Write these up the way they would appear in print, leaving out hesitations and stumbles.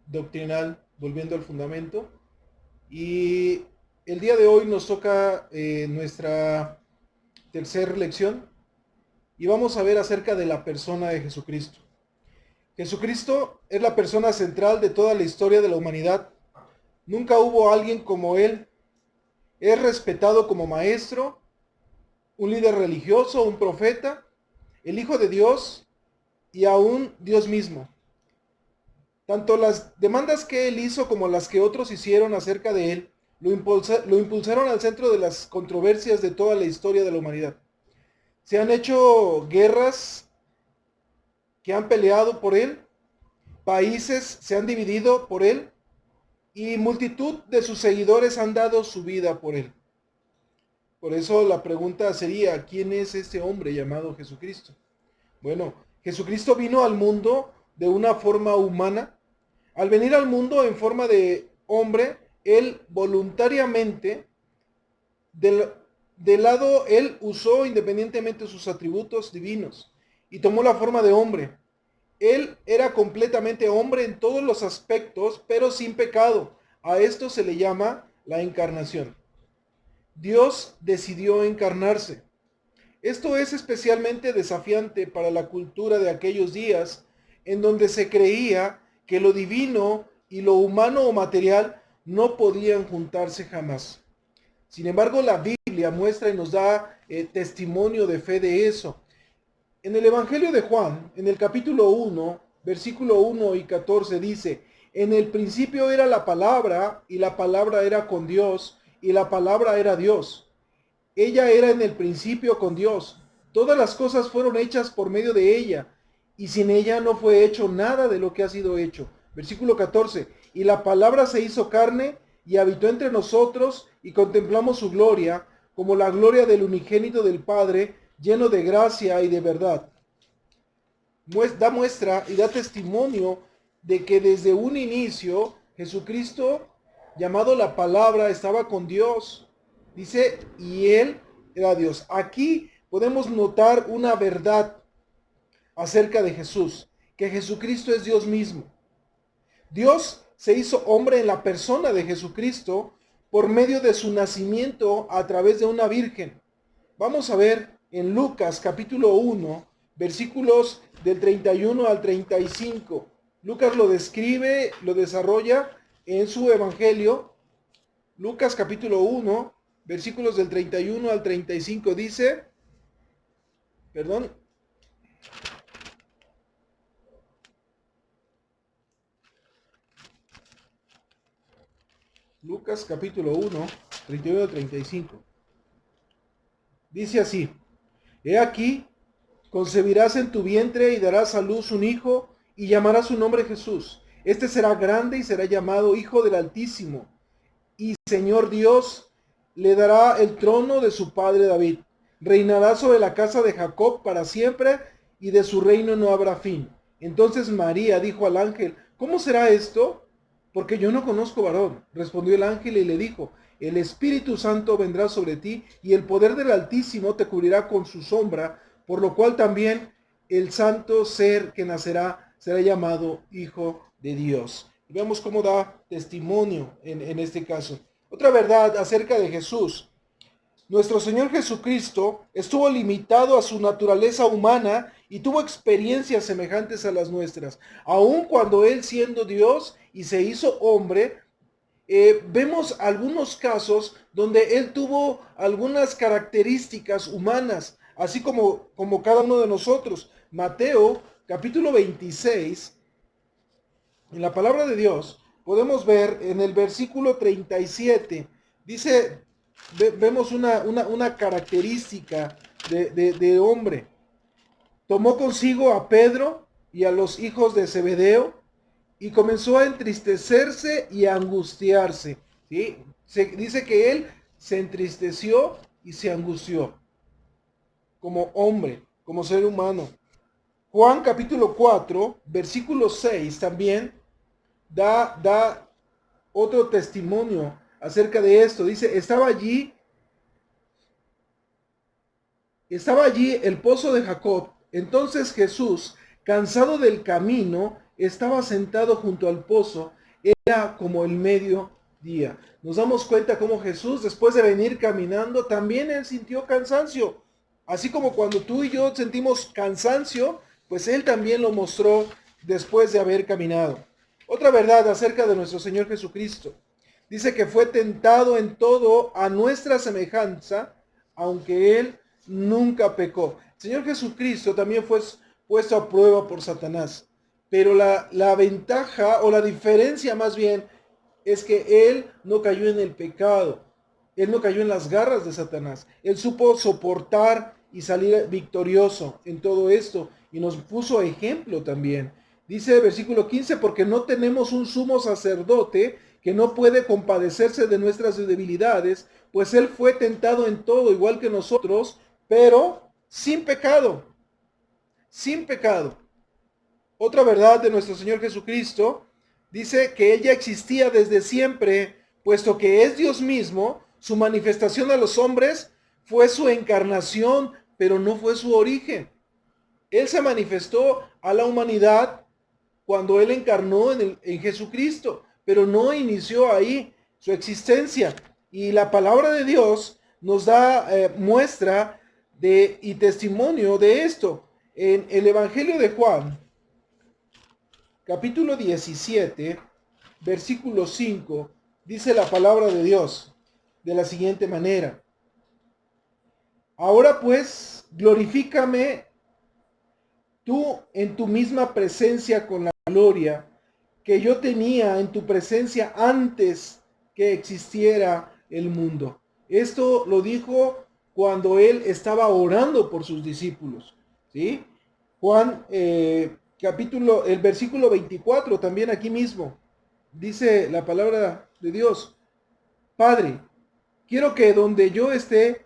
doctrinal, volviendo al fundamento. Y el día de hoy nos toca nuestra tercera lección y vamos a ver acerca de la persona de Jesucristo. Jesucristo es la persona central de toda la historia de la humanidad. Nunca hubo alguien como Él. Es respetado como maestro, un líder religioso, un profeta, el Hijo de Dios y aún Dios mismo. Tanto las demandas que Él hizo como las que otros hicieron acerca de Él lo impulsaron al centro de las controversias de toda la historia de la humanidad. Se han hecho guerras que han peleado por Él, países se han dividido por Él y multitud de sus seguidores han dado su vida por Él. Por eso la pregunta sería, ¿quién es este hombre llamado Jesucristo? Bueno, Jesucristo vino al mundo de una forma humana. Al venir al mundo en forma de hombre, Él voluntariamente, del lado, Él usó independientemente sus atributos divinos y tomó la forma de hombre. Él era completamente hombre en todos los aspectos, pero sin pecado. A esto se le llama la encarnación. Dios decidió encarnarse. Esto es especialmente desafiante para la cultura de aquellos días, en donde se creía que lo divino y lo humano o material no podían juntarse jamás. Sin embargo, la Biblia muestra y nos da testimonio de fe de eso. En el Evangelio de Juan, en el capítulo 1, versículo 1 y 14 dice, en el principio era la palabra y la palabra era con Dios y la palabra era Dios. Ella era en el principio con Dios. Todas las cosas fueron hechas por medio de ella, y sin ella no fue hecho nada de lo que ha sido hecho. Versículo 14. Y la palabra se hizo carne y habitó entre nosotros, y contemplamos su gloria, como la gloria del unigénito del Padre, lleno de gracia y de verdad. Da muestra y da testimonio de que desde un inicio Jesucristo, llamado la palabra, estaba con Dios. Dice, y Él era Dios. Aquí podemos notar una verdad acerca de Jesús, que Jesucristo es Dios mismo. Dios se hizo hombre en la persona de Jesucristo por medio de su nacimiento a través de una virgen. Vamos a ver en Lucas capítulo 1, versículos del 31 al 35. Lucas lo describe, lo desarrolla en su evangelio. Lucas capítulo 1, versículos del 31 al 35 dice, perdón, Lucas capítulo 1, 31 al 35. Dice así, he aquí, concebirás en tu vientre y darás a luz un hijo y llamarás su nombre Jesús. Este será grande y será llamado Hijo del Altísimo. Y Señor Dios le dará el trono de su padre David. Reinará sobre la casa de Jacob para siempre y de su reino no habrá fin. Entonces María dijo al ángel, ¿cómo será esto? Porque yo no conozco varón. Respondió el ángel y le dijo, el Espíritu Santo vendrá sobre ti y el poder del Altísimo te cubrirá con su sombra, por lo cual también el santo ser que nacerá será llamado Hijo de Dios. Y vemos cómo da testimonio en este caso. Otra verdad acerca de Jesús. Nuestro Señor Jesucristo estuvo limitado a su naturaleza humana y tuvo experiencias semejantes a las nuestras. Aun cuando Él siendo Dios y se hizo hombre, vemos algunos casos donde Él tuvo algunas características humanas, así como cada uno de nosotros. Mateo capítulo 26, en la palabra de Dios, podemos ver en el versículo 37, dice, vemos una característica de hombre. Tomó consigo a Pedro y a los hijos de Zebedeo y comenzó a entristecerse y a angustiarse. ¿Sí? Dice que él se entristeció y se angustió como hombre, como ser humano. Juan capítulo 4, versículo 6 también da otro testimonio acerca de esto. Dice, estaba allí el pozo de Jacob. Entonces Jesús, cansado del camino, estaba sentado junto al pozo, era como el mediodía. Nos damos cuenta cómo Jesús, después de venir caminando, también él sintió cansancio. Así como cuando tú y yo sentimos cansancio, pues él también lo mostró después de haber caminado. Otra verdad acerca de nuestro Señor Jesucristo. Dice que fue tentado en todo a nuestra semejanza, aunque él nunca pecó. El Señor Jesucristo también fue puesto a prueba por Satanás. Pero la ventaja o la diferencia más bien es que él no cayó en el pecado. Él no cayó en las garras de Satanás. Él supo soportar y salir victorioso en todo esto. Y nos puso ejemplo también. Dice el versículo 15, porque no tenemos un sumo sacerdote que no puede compadecerse de nuestras debilidades, pues él fue tentado en todo, igual que nosotros, pero sin pecado. Sin pecado. Otra verdad de nuestro Señor Jesucristo dice que Él ya existía desde siempre, puesto que es Dios mismo. Su manifestación a los hombres fue su encarnación, pero no fue su origen. Él se manifestó a la humanidad cuando Él encarnó en Jesucristo, pero no inició ahí su existencia. Y la palabra de Dios nos da muestra y testimonio de esto. En el Evangelio de Juan, capítulo 17, versículo 5, dice la palabra de Dios de la siguiente manera. Ahora pues, glorifícame tú en tu misma presencia con la gloria que yo tenía en tu presencia antes que existiera el mundo. Esto lo dijo cuando él estaba orando por sus discípulos. ¿Sí? Juan el versículo 24, también aquí mismo, dice la palabra de Dios: Padre, quiero que donde yo esté,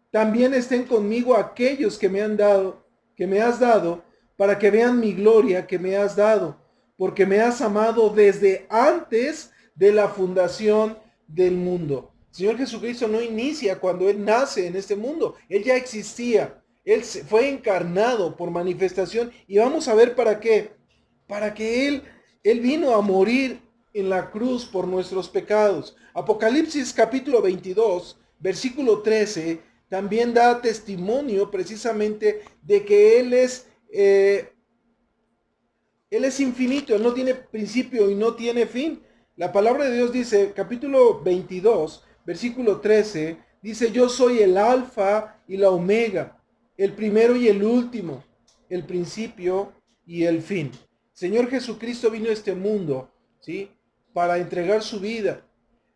también estén conmigo aquellos que me han dado, que me has dado, para que vean mi gloria que me has dado, porque me has amado desde antes de la fundación del mundo. El Señor Jesucristo no inicia cuando Él nace en este mundo. Él ya existía. Él fue encarnado por manifestación. Y vamos a ver para qué. Para que Él vino a morir en la cruz por nuestros pecados. Apocalipsis capítulo 22, versículo 13, también da testimonio precisamente de que Él es infinito, Él no tiene principio y no tiene fin. La palabra de Dios dice, capítulo 22, versículo 13, dice: yo soy el alfa y la omega, el primero y el último, el principio y el fin. Señor Jesucristo vino a este mundo, ¿sí?, para entregar su vida.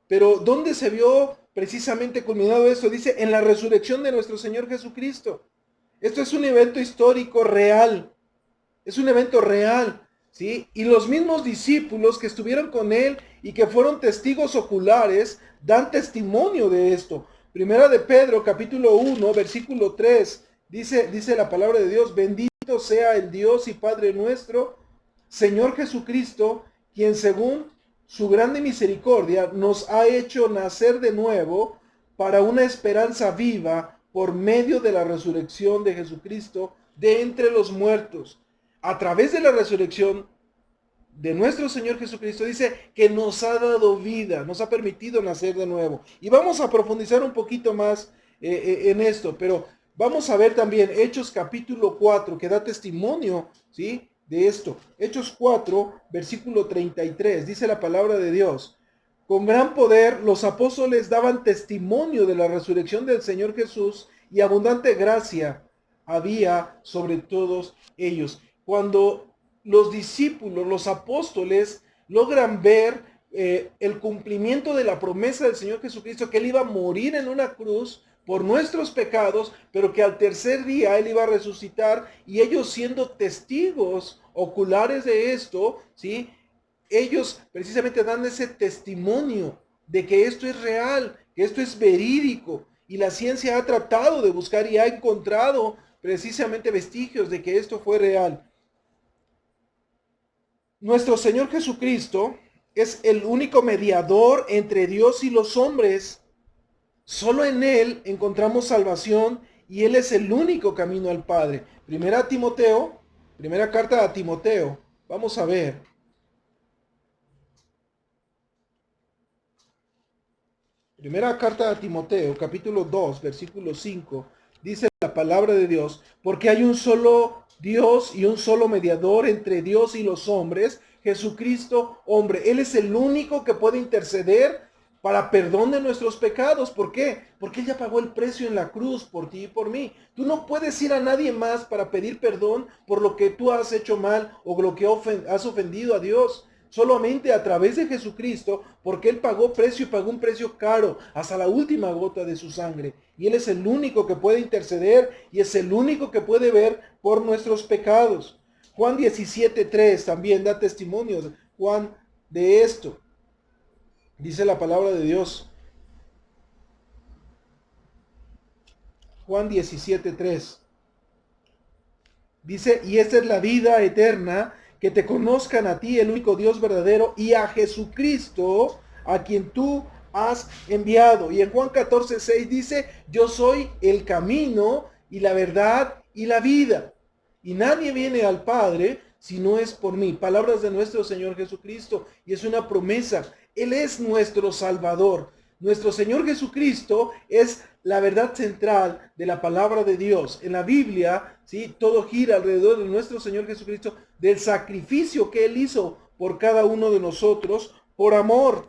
Pero ¿dónde se vio precisamente culminado esto? Dice, en la resurrección de nuestro Señor Jesucristo. Esto es un evento histórico real. Es un evento real, ¿sí? Y los mismos discípulos que estuvieron con él y que fueron testigos oculares dan testimonio de esto. Primera de Pedro, capítulo 1, versículo 3, dice la palabra de Dios: bendito sea el Dios y Padre nuestro, Señor Jesucristo, quien según su grande misericordia nos ha hecho nacer de nuevo para una esperanza viva por medio de la resurrección de Jesucristo de entre los muertos. A través de la resurrección de nuestro Señor Jesucristo, dice que nos ha dado vida, nos ha permitido nacer de nuevo. Y vamos a profundizar un poquito más en esto, pero vamos a ver también Hechos capítulo 4, que da testimonio, ¿sí?, de esto. Hechos 4, versículo 33, dice la palabra de Dios: con gran poder los apóstoles daban testimonio de la resurrección del Señor Jesús, y abundante gracia había sobre todos ellos. Cuando los discípulos, los apóstoles, logran ver el cumplimiento de la promesa del Señor Jesucristo, que Él iba a morir en una cruz por nuestros pecados, pero que al tercer día Él iba a resucitar, y ellos siendo testigos oculares de esto, ¿sí?, ellos precisamente dan ese testimonio de que esto es real, que esto es verídico, y la ciencia ha tratado de buscar y ha encontrado precisamente vestigios de que esto fue real. Nuestro Señor Jesucristo es el único mediador entre Dios y los hombres. Solo en Él encontramos salvación, y Él es el único camino al Padre. Primera carta a Timoteo, Vamos a ver. Primera carta a Timoteo, capítulo 2, versículo 5, dice la palabra de Dios, porque hay un solo Dios y un solo mediador entre Dios y los hombres, Jesucristo, hombre. Él es el único que puede interceder para perdón de nuestros pecados. ¿Por qué? Porque Él ya pagó el precio en la cruz por ti y por mí. Tú no puedes ir a nadie más para pedir perdón por lo que tú has hecho mal o lo que has ofendido a Dios. Solamente a través de Jesucristo, porque Él pagó precio y pagó un precio caro hasta la última gota de su sangre. Y Él es el único que puede interceder y es el único que puede ver por nuestros pecados. Juan 17:3 también da testimonio, Juan, de esto. Dice la palabra de Dios. Juan 17:3. Dice, y esta es la vida eterna, que te conozcan a ti, el único Dios verdadero, y a Jesucristo, a quien tú has enviado. Y en Juan 14:6 dice, yo soy el camino y la verdad y la vida. Y nadie viene al Padre si no es por mí. Palabras de nuestro Señor Jesucristo. Y es una promesa. Él es nuestro Salvador. Nuestro Señor Jesucristo es la verdad central de la palabra de Dios. En la Biblia, ¿sí? Todo gira alrededor de nuestro Señor Jesucristo, del sacrificio que Él hizo por cada uno de nosotros, por amor.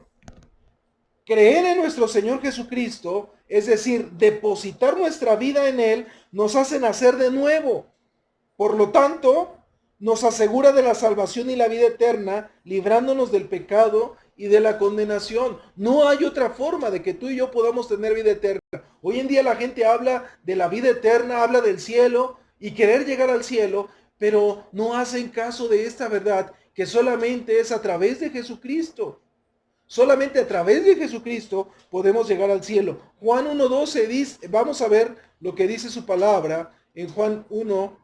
Creer en nuestro Señor Jesucristo, es decir, depositar nuestra vida en Él, nos hace nacer de nuevo. Por lo tanto, nos asegura de la salvación y la vida eterna, librándonos del pecado y de la condenación. No hay otra forma de que tú y yo podamos tener vida eterna. Hoy en día la gente habla de la vida eterna, habla del cielo y querer llegar al cielo, pero no hacen caso de esta verdad que solamente es a través de Jesucristo. Solamente a través de Jesucristo podemos llegar al cielo. Juan 1:12 dice, vamos a ver lo que dice su palabra en Juan 1,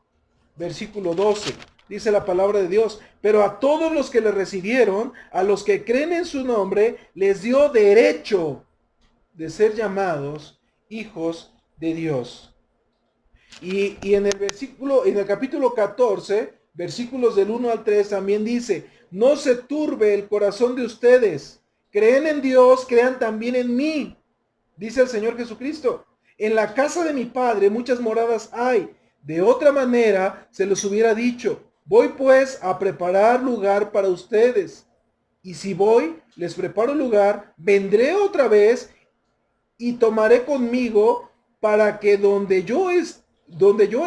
versículo 12. Dice la palabra de Dios, pero a todos los que le recibieron, a los que creen en su nombre, les dio derecho de ser llamados hijos de Dios. Y en el capítulo 14, versículos del 1 al 3 también dice, no se turbe el corazón de ustedes, creen en Dios, crean también en mí, dice el Señor Jesucristo. En la casa de mi Padre muchas moradas hay. De otra manera se los hubiera dicho, voy pues a preparar lugar para ustedes. Y si voy, les preparo lugar, vendré otra vez y tomaré conmigo para que donde yo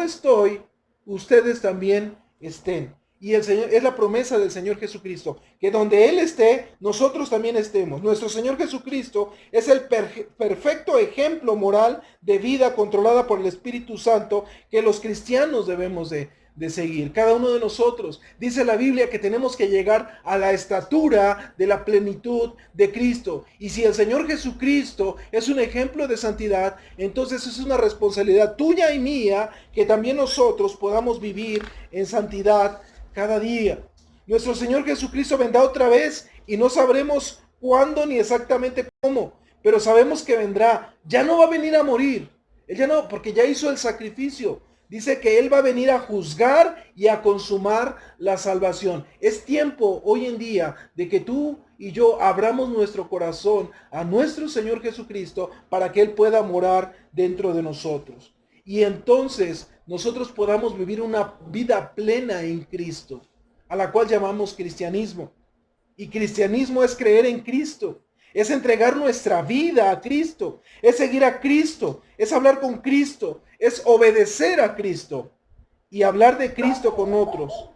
estoy, ustedes también estén. Y el Señor, es la promesa del Señor Jesucristo, que donde Él esté, nosotros también estemos. Nuestro Señor Jesucristo es el perfecto ejemplo moral de vida controlada por el Espíritu Santo que los cristianos debemos de seguir. Cada uno de nosotros. Dice la Biblia que tenemos que llegar a la estatura de la plenitud de Cristo. Y si el Señor Jesucristo es un ejemplo de santidad, entonces es una responsabilidad tuya y mía que también nosotros podamos vivir en santidad cada día. Nuestro Señor Jesucristo vendrá otra vez y no sabremos cuándo ni exactamente cómo, pero sabemos que vendrá. Ya no va a venir a morir. Él ya no, porque ya hizo el sacrificio. Dice que Él va a venir a juzgar y a consumar la salvación. Es tiempo hoy en día de que tú y yo abramos nuestro corazón a nuestro Señor Jesucristo para que Él pueda morar dentro de nosotros. Y entonces nosotros podamos vivir una vida plena en Cristo, a la cual llamamos cristianismo. Y cristianismo es creer en Cristo. Es entregar nuestra vida a Cristo, es seguir a Cristo, es hablar con Cristo, es obedecer a Cristo y hablar de Cristo con otros.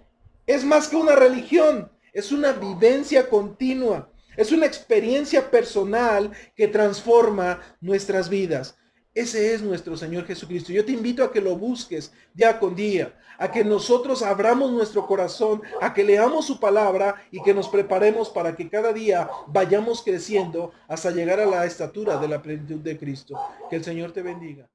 Es más que una religión, es una vivencia continua, es una experiencia personal que transforma nuestras vidas. Ese es nuestro Señor Jesucristo. Yo te invito a que lo busques día con día, a que nosotros abramos nuestro corazón, a que leamos su palabra y que nos preparemos para que cada día vayamos creciendo hasta llegar a la estatura de la plenitud de Cristo. Que el Señor te bendiga.